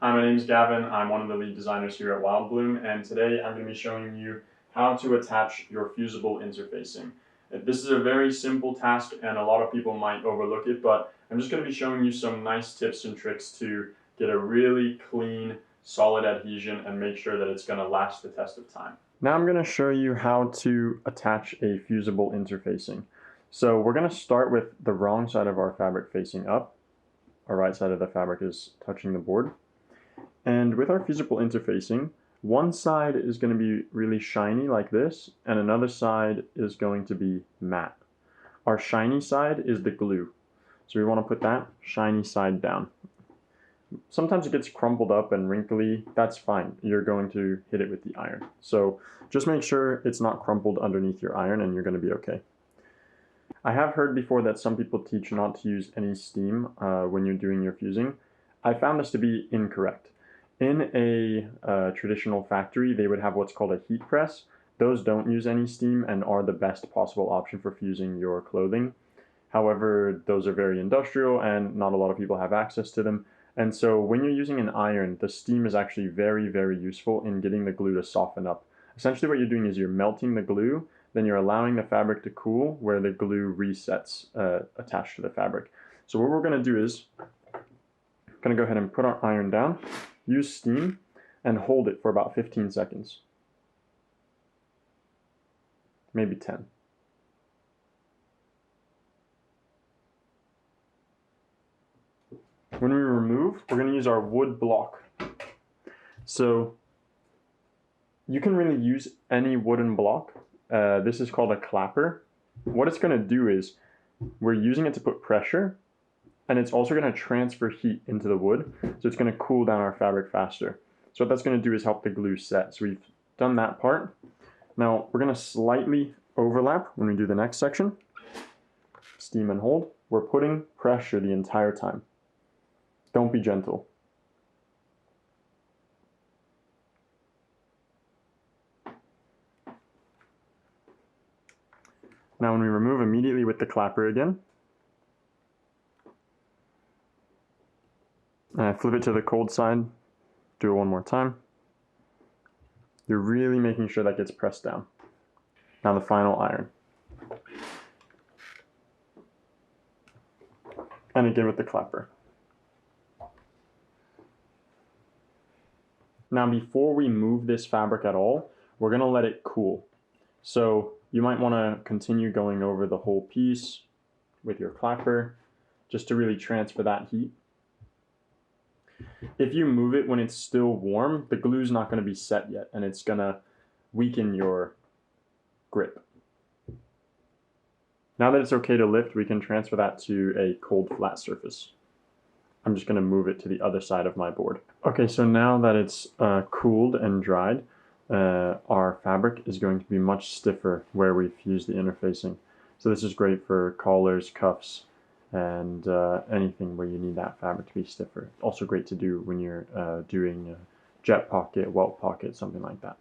Hi, my name is Gavin. I'm one of the lead designers here at Wildebloom, and today I'm going to be showing you how to attach your Fusible interfacing. This is a very simple task and a lot of people might overlook it, but I'm just going to be showing you some nice tips and tricks to get a really clean, solid adhesion and make sure that it's going to last the test of time. Now I'm going to show you how to attach a Fusible interfacing. So we're going to start with the wrong side of our fabric facing up. Our right side of the fabric is touching the board. And with our Fusible interfacing, one side is going to be really shiny like this, and another side is going to be matte. Our shiny side is the glue. So we want to put that shiny side down. Sometimes it gets crumpled up and wrinkly. That's fine. You're going to hit it with the iron. So just make sure it's not crumpled underneath your iron and you're going to be okay. I have heard before that some people teach not to use any steam when you're doing your fusing. I found this to be incorrect. In a traditional factory, they would have what's called a heat press. Those don't use any steam and are the best possible option for fusing your clothing. However, those are very industrial and not a lot of people have access to them. And so when you're using an iron, the steam is actually very, very useful in getting the glue to soften up. Essentially what you're doing is you're melting the glue, then you're allowing the fabric to cool where the glue resets attached to the fabric. So what we're going to do is going to go ahead and put our iron down, use steam, and hold it for about 15 seconds. Maybe 10. When we remove, we're going to use our wood block. So you can really use any wooden block. This is called a clapper. What it's going to do is we're using it to put pressure, and it's also going to transfer heat into the wood, so it's going to cool down our fabric faster. So what that's going to do is help the glue set. So we've done that part. Now we're going to slightly overlap when we do the next section. Steam and hold. We're putting pressure the entire time. Don't be gentle. Now when we remove, immediately with the clapper again, flip it to the cold side, do it one more time. You're really making sure that gets pressed down. Now the final iron. And again with the clapper. Now before we move this fabric at all, we're going to let it cool. So you might want to continue going over the whole piece with your clapper just to really transfer that heat. If you move it when it's still warm, the glue's not going to be set yet and it's going to weaken your grip. Now that it's okay to lift, we can transfer that to a cold flat surface. I'm just going to move it to the other side of my board. Okay, so now that it's cooled and dried, our fabric is going to be much stiffer where we've used the interfacing. So this is great for collars, cuffs, and anything where you need that fabric to be stiffer. Also great to do when you're doing jet pocket, welt pocket, something like that.